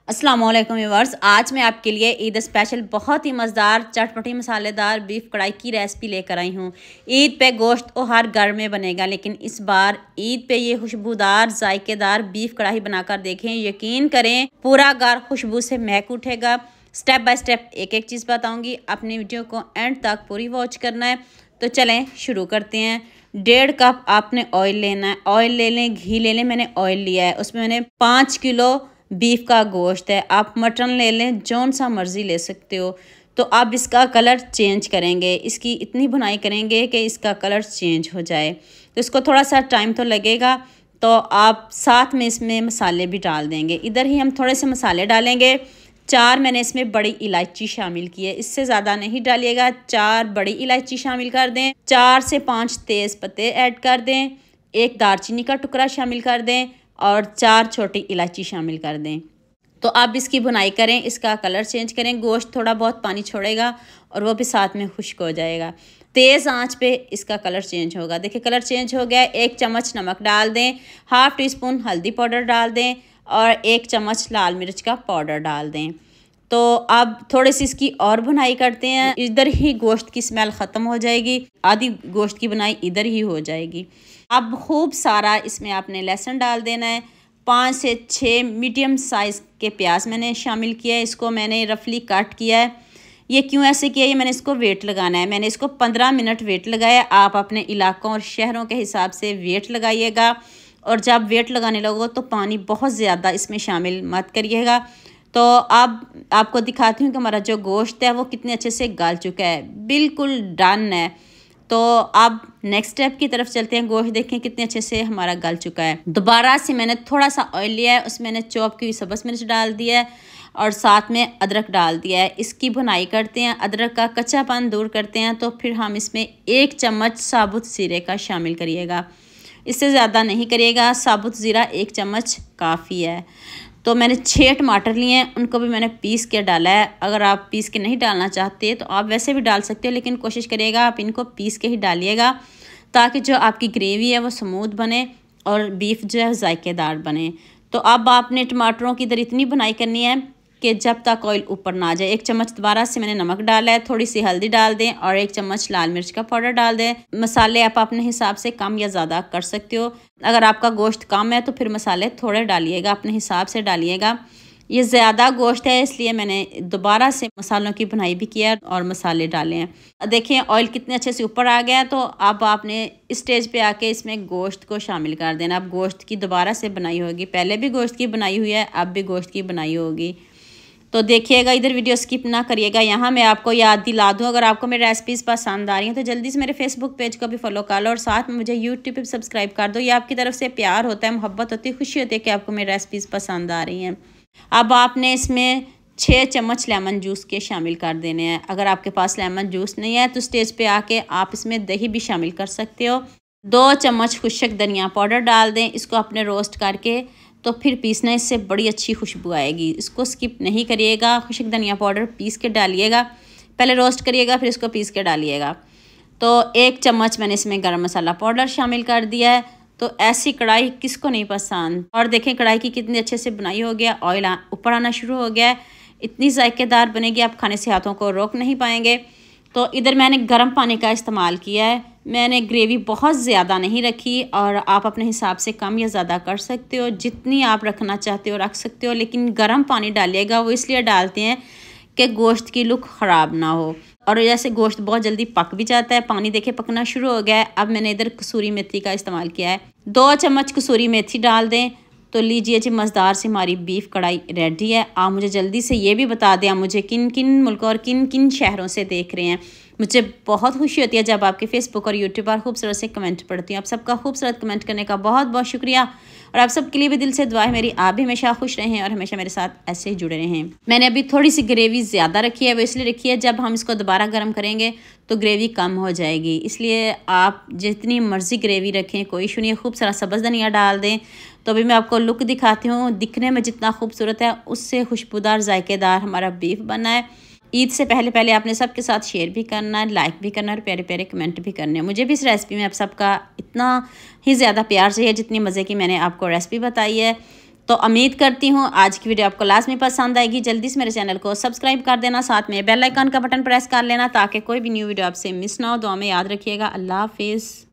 अस्सलाम वालेकुम व्यूअर्स। आज मैं आपके लिए ईद स्पेशल बहुत ही मज़ेदार चटपटी मसालेदार बीफ कढ़ाई की रेसिपी लेकर आई हूँ। ईद पे गोश्त तो हर घर में बनेगा, लेकिन इस बार ईद पे ये खुशबूदार जायकेदार बीफ कढ़ाई बनाकर देखें। यकीन करें पूरा घर खुशबू से महक उठेगा। स्टेप बाय स्टेप एक एक चीज़ बताऊँगी, अपनी वीडियो को एंड तक पूरी वॉच करना है। तो चलें शुरू करते हैं। 1.5 कप आपने ऑयल लेना है। ऑयल ले लें, घी ले लें। मैंने ऑयल लिया है, उसमें मैंने 5 किलो बीफ का गोश्त है। आप मटन ले लें, जौन सा मर्ज़ी ले सकते हो। तो अब इसका कलर चेंज करेंगे, इसकी इतनी भुनाई करेंगे कि इसका कलर चेंज हो जाए। तो इसको थोड़ा सा टाइम तो लगेगा, तो आप साथ में इसमें मसाले भी डाल देंगे। इधर ही हम थोड़े से मसाले डालेंगे। 4 मैंने इसमें बड़ी इलायची शामिल की है, इससे ज़्यादा नहीं डालिएगा। 4 बड़ी इलायची शामिल कर दें। 4 से 5 तेज़ पत्ते ऐड कर दें। 1 दालचीनी का टुकड़ा शामिल कर दें और 4 छोटी इलायची शामिल कर दें। तो अब इसकी भुनाई करें, इसका कलर चेंज करें। गोश्त थोड़ा बहुत पानी छोड़ेगा और वो भी साथ में खुश्क हो जाएगा। तेज़ आंच पे इसका कलर चेंज होगा। देखिए कलर चेंज हो गया। 1 चम्मच नमक डाल दें, हाफ़ टी स्पून हल्दी पाउडर डाल दें और 1 चम्मच लाल मिर्च का पाउडर डाल दें। तो अब थोड़ी सी इसकी और भुनाई करते हैं। इधर ही गोश्त की स्मेल ख़त्म हो जाएगी, आधी गोश्त की भुनाई इधर ही हो जाएगी। अब खूब सारा इसमें आपने लहसुन डाल देना है। 5 से 6 मीडियम साइज़ के प्याज मैंने शामिल किया है। इसको मैंने रफली कट किया है। ये क्यों ऐसे किया है, मैंने इसको वेट लगाना है। मैंने इसको 15 मिनट वेट लगाया। आप अपने इलाकों और शहरों के हिसाब से वेट लगाइएगा, और जब वेट लगाने लगो तो पानी बहुत ज़्यादा इसमें शामिल मत करिएगा। तो अब आपको दिखाती हूँ कि हमारा जो गोश्त है वो कितने अच्छे से गल चुका है, बिल्कुल डन है। तो अब नेक्स्ट स्टेप की तरफ चलते हैं। गोश्त देखें कितने अच्छे से हमारा गल चुका है। दोबारा से मैंने थोड़ा सा ऑयल लिया है, उसमें मैंने चॉप की हुई सब्ज़ मिर्च डाल दिया है और साथ में अदरक डाल दिया है। इसकी भुनाई करते हैं, अदरक का कच्चापन दूर करते हैं। तो फिर हम इसमें 1 चम्मच साबुत ज़ीरे का शामिल करिएगा, इससे ज़्यादा नहीं करिएगा। साबुत ज़ीरा 1 चम्मच काफ़ी है। तो मैंने 6 टमाटर लिए हैं, उनको भी मैंने पीस के डाला है। अगर आप पीस के नहीं डालना चाहते तो आप वैसे भी डाल सकते हो, लेकिन कोशिश करिएगा आप इनको पीस के ही डालिएगा, ताकि जो आपकी ग्रेवी है वो स्मूथ बने और बीफ जो है जायकेदार बने। तो अब आपने टमाटरों की इधर इतनी भुनाई करनी है कि जब तक ऑयल ऊपर ना आ जाए। 1 चम्मच दोबारा से मैंने नमक डाला है, थोड़ी सी हल्दी डाल दें और 1 चम्मच लाल मिर्च का पाउडर डाल दें। मसाले आप अपने हिसाब से कम या ज़्यादा कर सकते हो। अगर आपका गोश्त कम है तो फिर मसाले थोड़े डालिएगा, अपने हिसाब से डालिएगा। ये ज़्यादा गोश्त है इसलिए मैंने दोबारा से मसालों की भुनाई भी किया और मसाले डाले हैं। देखिए ऑयल कितने अच्छे से ऊपर आ गया है। तो अब आपने इस स्टेज पे आके इसमें गोश्त को शामिल कर देना। अब गोश्त की दोबारा से बनाई होगी, पहले भी गोश्त की बनाई हुई है, अब भी गोश्त की बनाई होगी। तो देखिएगा, इधर वीडियो स्किप ना करिएगा। यहाँ मैं आपको याद दिला दूँ, अगर आपको मेरी रेसिपीज़ पसंद आ रही हैं तो जल्दी से मेरे फेसबुक पेज को भी फॉलो कर लो और साथ में मुझे यूट्यूब पे सब्सक्राइब कर दो। ये आपकी तरफ से प्यार होता है, मोहब्बत होती है, खुशी होती है कि आपको मेरी रेसिपीज़ पसंद आ रही हैं। अब आपने इसमें 6 चम्मच लेमन जूस के शामिल कर देने हैं। अगर आपके पास लेमन जूस नहीं है तो स्टेज पर आके आप इसमें दही भी शामिल कर सकते हो। 2 चम्मच खुशक धनिया पाउडर डाल दें, इसको अपने रोस्ट करके तो फिर पीसना, इससे बड़ी अच्छी खुशबू आएगी। इसको स्किप नहीं करिएगा, खुशक धनिया पाउडर पीस के डालिएगा। पहले रोस्ट करिएगा फिर इसको पीस के डालिएगा। तो 1 चम्मच मैंने इसमें गरम मसाला पाउडर शामिल कर दिया है। तो ऐसी कढ़ाई किसको नहीं पसंद। और देखें कढ़ाई की कितनी अच्छे से बनाई हो गया, ऑयल ऊपर आना शुरू हो गया है। इतनी जायकेदार बनेगी आप खाने से हाथों को रोक नहीं पाएंगे। तो इधर मैंने गर्म पानी का इस्तेमाल किया है। मैंने ग्रेवी बहुत ज़्यादा नहीं रखी और आप अपने हिसाब से कम या ज़्यादा कर सकते हो, जितनी आप रखना चाहते हो रख सकते हो। लेकिन गर्म पानी डालिएगा, वो इसलिए डालते हैं कि गोश्त की लुक ख़राब ना हो। और जैसे गोश्त बहुत जल्दी पक भी जाता है, पानी देखे पकना शुरू हो गया है। अब मैंने इधर कसूरी मेथी का इस्तेमाल किया है। 2 चम्मच कसूरी मेथी डाल दें। तो लीजिए जी, मज़ेदार से हमारी बीफ कढ़ाई रेडी है। आप मुझे जल्दी से ये भी बता दें आप मुझे किन किन मुल्कों और किन किन शहरों से देख रहे हैं। मुझे बहुत खुशी होती है जब आपके फेसबुक और यूट्यूब पर खूबसूरत से कमेंट पढ़ती हूँ। आप सबका खूबसूरत कमेंट करने का बहुत बहुत शुक्रिया, और आप सबके लिए भी दिल से दुआ है मेरी, आप भी हमेशा खुश रहें और हमेशा मेरे साथ ऐसे ही जुड़े रहें। मैंने अभी थोड़ी सी ग्रेवी ज़्यादा रखी है, वो इसलिए रखी है जब हम इसको दोबारा गर्म करेंगे तो ग्रेवी कम हो जाएगी। इसलिए आप जितनी मर्ज़ी ग्रेवी रखें, कोई इशू नहीं है। खूब सारा सब्ज़ धनिया डाल दें। तो अभी मैं आपको लुक दिखाती हूँ। दिखने में जितना खूबसूरत है उससे खुशबूदार जायकेदार हमारा बीफ बना है। ईद से पहले पहले आपने सबके साथ शेयर भी करना है, लाइक भी करना है और प्यारे प्यारे कमेंट भी करने हैं। मुझे भी इस रेसिपी में आप सबका इतना ही ज़्यादा प्यार चाहिए जितनी मज़े की मैंने आपको रेसिपी बताई है। तो उम्मीद करती हूँ आज की वीडियो आपको लास्ट में पसंद आएगी। जल्दी से मेरे चैनल को सब्सक्राइब कर देना, साथ में बेल आइकन का बटन प्रेस कर लेना ताकि कोई भी न्यू वीडियो आपसे मिस ना हो। दुआ में याद रखिएगा। अल्लाह हाफिज़।